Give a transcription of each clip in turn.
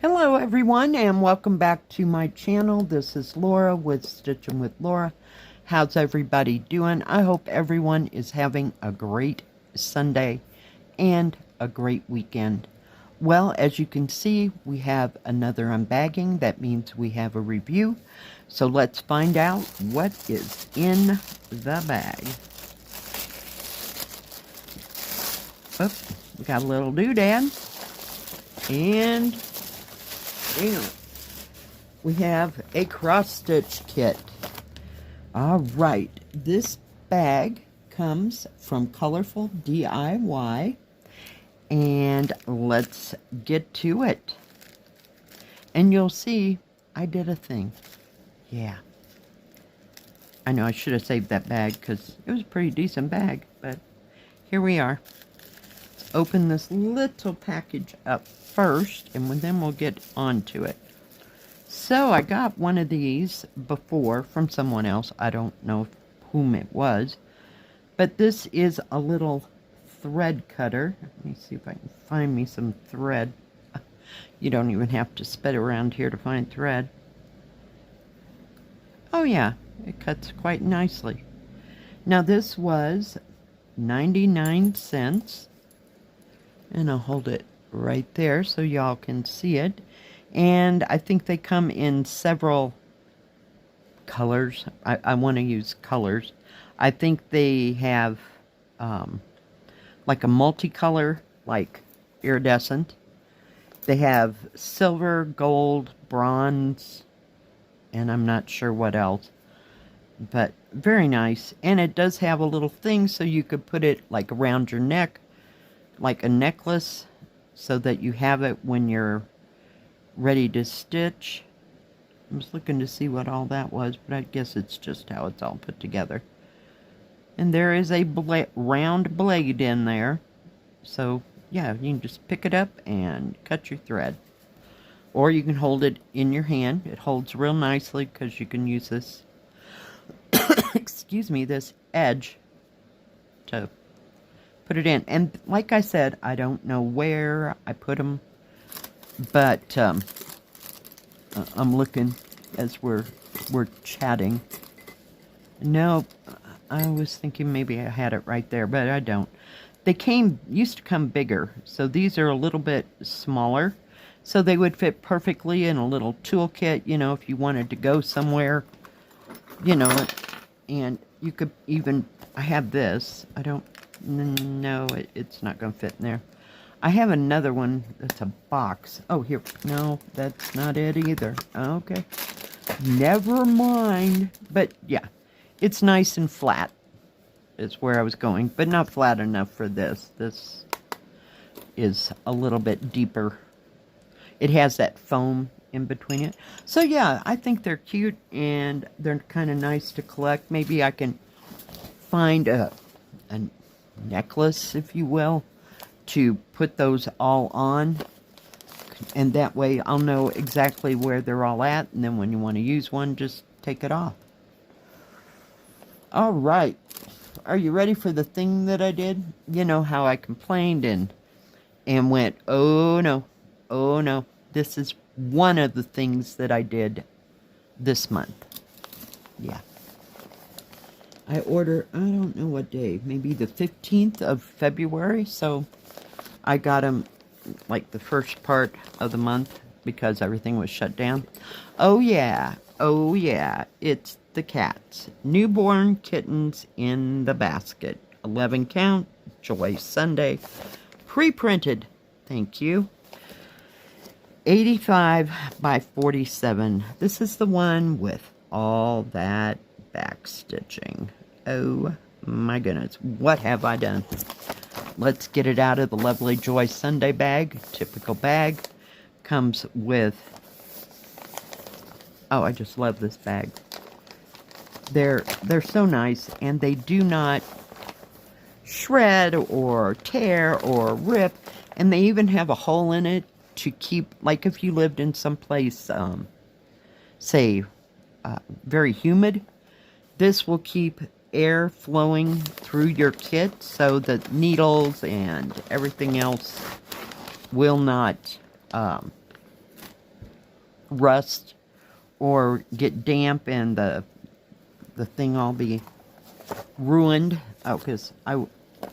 Hello everyone and welcome back to my channel. This is Laura with Stitching with Laura. How's everybody doing? I hope everyone is having a great Sunday and a great weekend. Well, as you can see, we have another unbagging. That means we have a review. So let's find out what is in the bag. Oops, we got a little doodad. And we have a cross-stitch kit. Alright, this bag comes from ColorfulDIY, and let's get to it. And you'll see I did a thing. Yeah. I know I should have saved that bag because it was a pretty decent bag, but here we are. Let's open this little package up first, and then we'll get onto it. So I got one of these before from someone else. I don't know whom it was, but this is a little thread cutter. Let me see if I can find me some thread. You don't even have to spit around here to find thread. Oh yeah, it cuts quite nicely. Now this was 99 cents, and I'll hold it right there so y'all can see it. And I think they come in several colors. I want to use colors. I think they have like a multicolor, like iridescent. They have silver, gold, bronze, and I'm not sure what else. But very nice. And it does have a little thing so you could put it like around your neck, like a necklace, so that you have it when you're ready to stitch. I was looking to see what all that was, but I guess it's just how it's all put together. And there is a round blade in there. So, yeah, you can just pick it up and cut your thread. Or you can hold it in your hand. It holds real nicely because you can use this, excuse me, this edge to put it in. And like I said, I don't know where I put them, but I'm looking as we're chatting. No, I was thinking maybe I had it right there, but I don't. They used to come bigger, so these are a little bit smaller, so they would fit perfectly in a little toolkit, you know, if you wanted to go somewhere, you know. And you could even, I have this, I don't, no, it's not going to fit in there. I have another one that's a box. Oh, here. No, that's not it either. Okay. Never mind. But, yeah. It's nice and flat is where I was going. But not flat enough for this. This is a little bit deeper. It has that foam in between it. So, yeah, I think they're cute. And they're kind of nice to collect. Maybe I can find a necklace, if you will, to put those all on, and that way I'll know exactly where they're all at, and then when you want to use one, just take it off. All right, are you ready for the thing that I did? You know how I complained and went, oh no, this is one of the things that I did this month. Yeah, I ordered, I don't know what day, maybe the 15th of February, so I got them like the first part of the month because everything was shut down. Oh yeah, it's the cats. Newborn kittens in the basket. 11 count, Joy Sunday. Pre-printed, thank you. 85 by 47. This is the one with all that back stitching. Oh my goodness, what have I done? Let's get it out of the lovely Joy Sunday bag. Typical bag. Comes with... Oh, I just love this bag. They're so nice, and they do not shred or tear or rip. And they even have a hole in it to keep... Like if you lived in some place, say, very humid, this will keep air flowing through your kit so that needles and everything else will not rust or get damp and the thing all be ruined. Oh, because I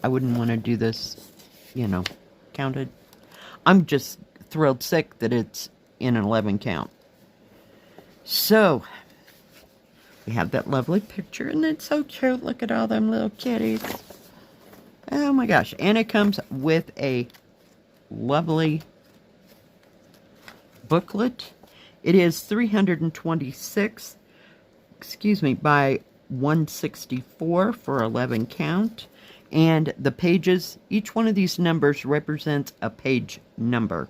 wouldn't want to do this, you know, counted. I'm just thrilled sick that it's in an 11 count. So, we have that lovely picture, and it's so cute. Look at all them little kitties. Oh my gosh. And it comes with a lovely booklet. It is 326, by 164 for 11 count. And the pages, each one of these numbers represents a page number.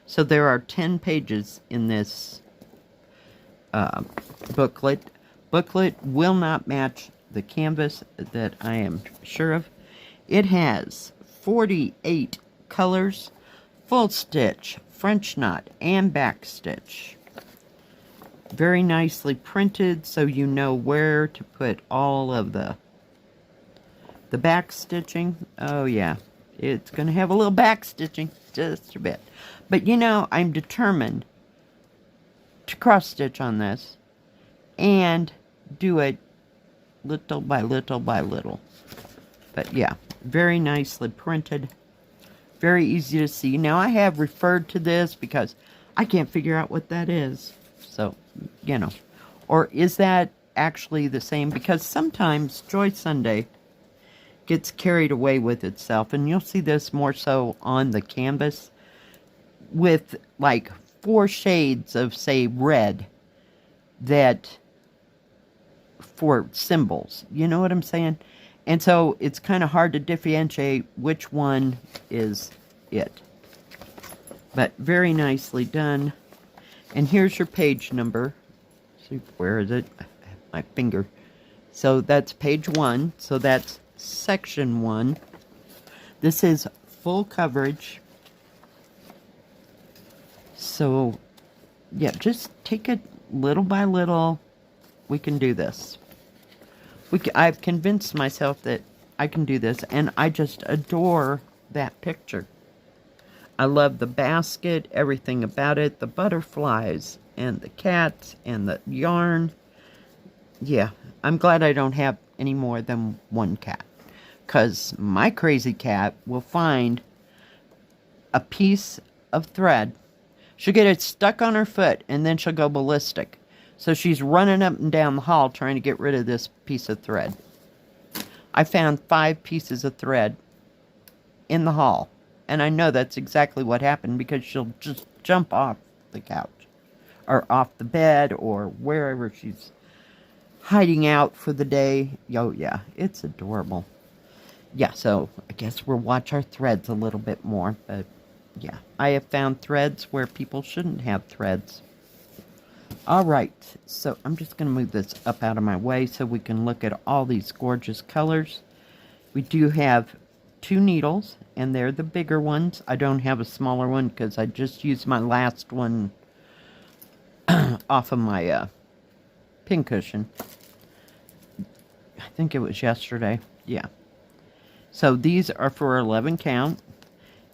So there are 10 pages in this booklet. Booklet will not match the canvas, that I am sure of. It has 48 colors, full stitch, French knot, and back stitch. Very nicely printed, so you know where to put all of the back stitching. Oh yeah, it's going to have a little back stitching, just a bit. But you know, I'm determined to cross stitch on this and do it little by little by little. But yeah, very nicely printed, very easy to see. Now I have referred to this because I can't figure out what that is. So, you know, or is that actually the same? Because sometimes Joy Sunday gets carried away with itself, and you'll see this more so on the canvas with like 4 shades of, say, red, that for symbols, you know what I'm saying? And so it's kind of hard to differentiate which one is it. But very nicely done. And here's your page number. See, where is it? I have my finger. So that's page 1. So that's section 1. This is full coverage. So, yeah, just take it little by little. We can do this. I've convinced myself that I can do this, and I just adore that picture. I love the basket, everything about it, the butterflies, and the cats, and the yarn. Yeah, I'm glad I don't have any more than one cat, because my crazy cat will find a piece of thread. She'll get it stuck on her foot, and then she'll go ballistic. So she's running up and down the hall trying to get rid of this piece of thread. I found 5 pieces of thread in the hall. And I know that's exactly what happened, because she'll just jump off the couch. Or off the bed, or wherever she's hiding out for the day. Oh yeah, it's adorable. Yeah, so I guess we'll watch our threads a little bit more. But yeah, I have found threads where people shouldn't have threads. Alright, so I'm just going to move this up out of my way so we can look at all these gorgeous colors. We do have 2 needles, and they're the bigger ones. I don't have a smaller one because I just used my last one off of my pincushion. I think it was yesterday. Yeah. So these are for 11 count.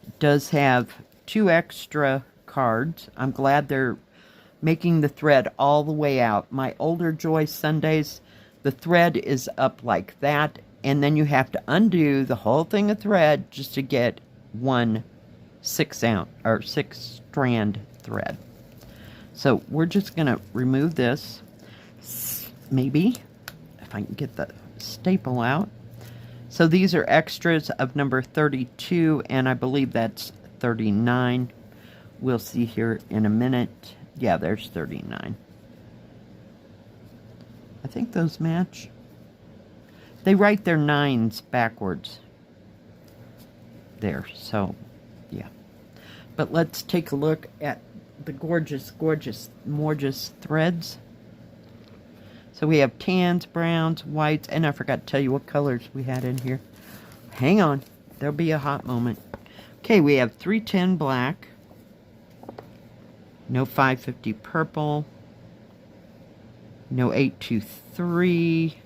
It does have 2 extra cards. I'm glad they're making the thread all the way out. My older Joy Sundays, the thread is up like that, and then you have to undo the whole thing of thread just to get 1 6 strand thread. So we're just going to remove this, maybe, if I can get the staple out. So these are extras of number 32, and I believe that's 39. We'll see here in a minute. Yeah, there's 39. I think those match. They write their 9s backwards there, so yeah. But let's take a look at the gorgeous, gorgeous, gorgeous threads. So we have tans, browns, whites, and I forgot to tell you what colors we had in here. Hang on, there'll be a hot moment. Okay, we have 310 black. No 550 purple. No 823.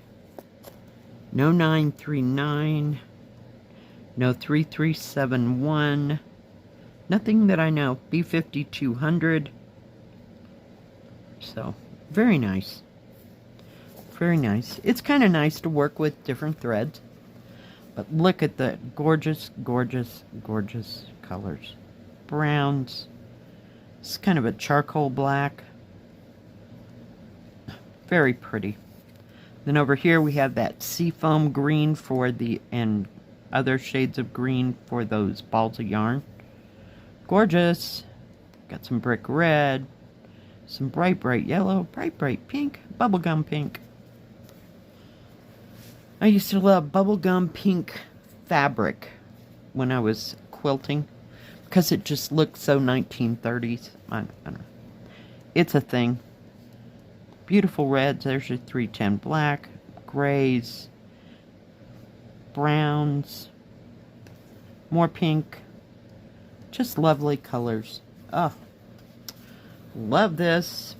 No 939. No 3371. Nothing that I know. B5200. So, very nice. Very nice. It's kind of nice to work with different threads. But look at the gorgeous, gorgeous, gorgeous colors. Browns. It's kind of a charcoal black. Very pretty. Then over here we have that seafoam green for the, and other shades of green for those balls of yarn. Gorgeous. Got some brick red, some bright, bright yellow, bright, bright pink, bubblegum pink. I used to love bubblegum pink fabric when I was quilting because it just looked so 1930s. I don't know. It's a thing. Beautiful reds. There's your 310 black, grays, browns, more pink. Just lovely colors. Oh, love this.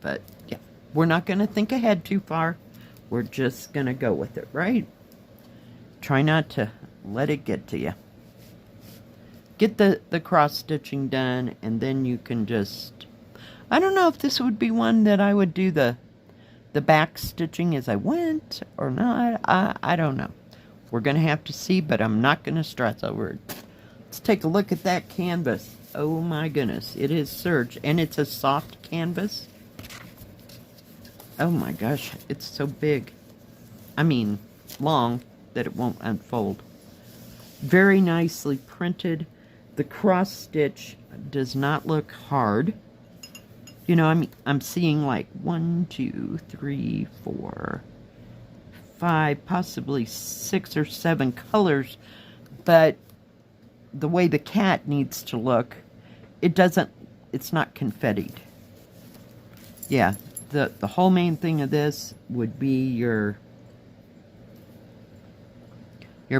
But yeah, we're not going to think ahead too far. We're just going to go with it, right? Try not to let it get to you. Get the cross stitching done, and then you can just... I don't know if this would be one that I would do the back stitching as I went or not. I don't know. We're going to have to see, but I'm not going to stress over it. Let's take a look at that canvas. Oh my goodness. It is serge, and it's a soft canvas. Oh my gosh. It's so big. I mean, long that it won't unfold. Very nicely printed. The cross stitch does not look hard. You know, I'm seeing like 1, 2, 3, 4, 5, possibly 6 or 7 colors, but the way the cat needs to look, it's not confettied. Yeah, the whole main thing of this would be your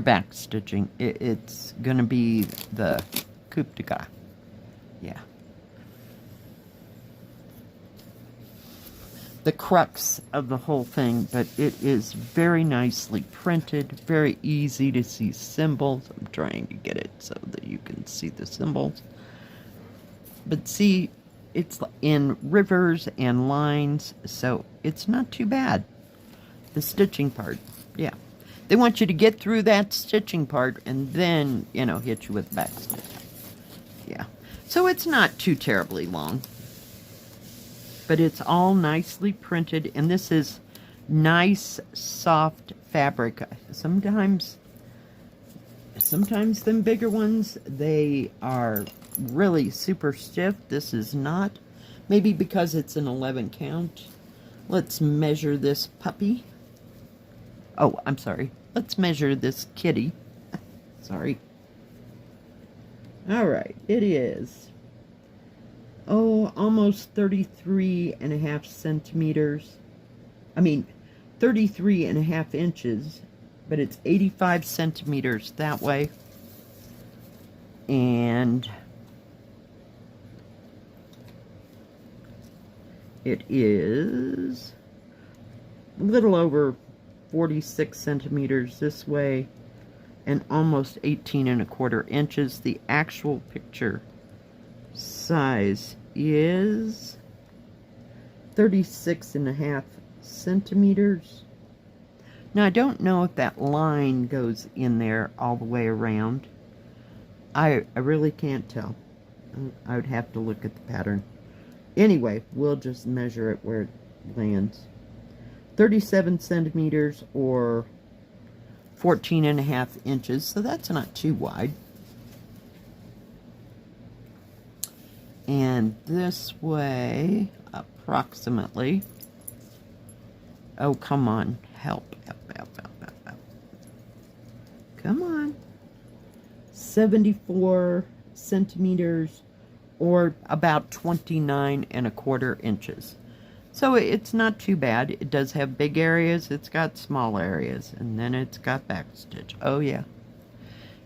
back stitching. It's gonna be the coup de grace. Yeah. The crux of the whole thing, but it is very nicely printed, very easy to see symbols. I'm trying to get it so that you can see the symbols. But see, it's in rivers and lines, so it's not too bad. The stitching part, yeah. They want you to get through that stitching part and then, you know, hit you with back stitch. Yeah. So it's not too terribly long. But it's all nicely printed, and this is nice, soft fabric. Sometimes them bigger ones, they are really super stiff. This is not. Maybe because it's an 11 count. Let's measure this puppy. Oh, I'm sorry. Let's measure this kitty. Sorry. All right, it is. Oh, almost 33.5 centimeters. I mean, 33.5 inches, but it's 85 centimeters that way. And it is a little over 46 centimeters this way, and almost 18.25 inches. The actual picture size is 36.5 centimeters. Now, I don't know if that line goes in there all the way around. I really can't tell. I would have to look at the pattern. Anyway, we'll just measure it where it lands. 37 centimeters or 14.5 inches, so that's not too wide. And this way, approximately, oh, come on, help. Come on. 74 centimeters, or about 29.25 inches. So it's not too bad. It does have big areas, it's got small areas, and then it's got back stitch. Oh, yeah.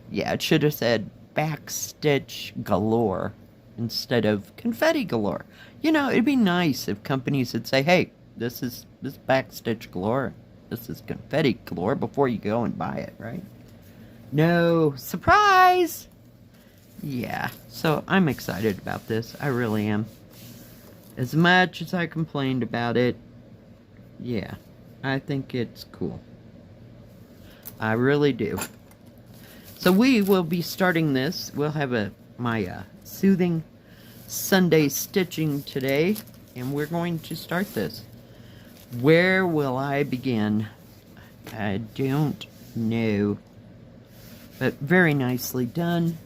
Yeah, it should have said back stitch galore instead of confetti galore. You know, it'd be nice if companies would say, hey, this is back stitch galore, this is confetti galore, before you go and buy it, right? No, surprise! Yeah, so I'm excited about this. I really am. As much as I complained about it, yeah, I think it's cool. I really do. So we will be starting this. We'll have my soothing Sunday stitching today, and we're going to start this. Where will I begin? I don't know. But very nicely done.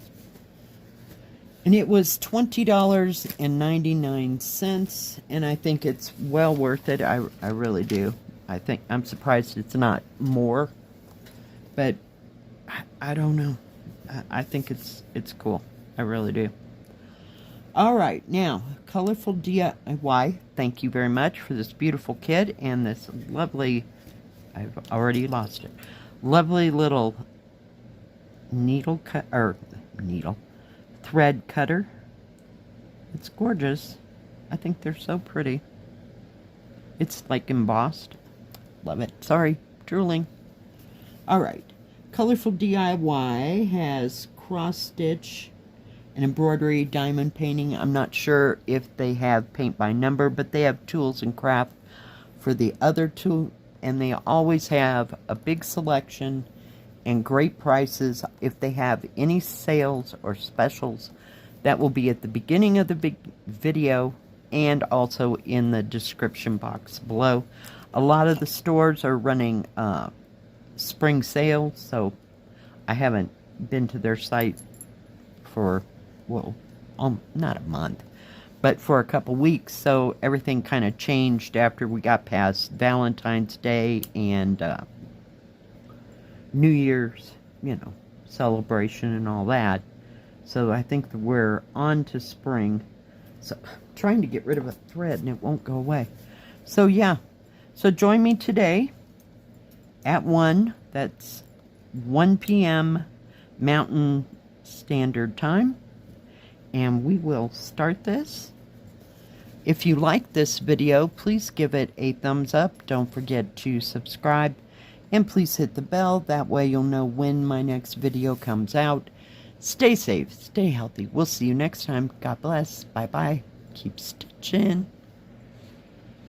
And it was $20.99, and I think it's well worth it. I really do. I'm surprised it's not more, but I don't know. I think it's cool. I really do. All right, now Colorful DIY. Thank you very much for this beautiful kit and this lovely. I've already lost it. Lovely little thread cutter. It's gorgeous. I think they're so pretty. It's like embossed. Love it. Sorry, drooling. Alright. Colorful DIY has cross stitch and embroidery, diamond painting. I'm not sure if they have paint by number, but they have tools and craft for the other two, and they always have a big selection and great prices. If they have any sales or specials, that will be at the beginning of the big video and also in the description box below. A lot of the stores are running spring sales, so I haven't been to their site for, well, not a month, but for a couple weeks, so everything kind of changed after we got past Valentine's Day and New Year's, celebration and all that. So I think that we're on to spring. So I'm trying to get rid of a thread and it won't go away. So yeah. So join me today at 1. That's 1 p.m. Mountain Standard Time. And we will start this. If you like this video, please give it a thumbs up. Don't forget to subscribe. And please hit the bell. That way you'll know when my next video comes out. Stay safe. Stay healthy. We'll see you next time. God bless. Bye-bye. Keep stitching.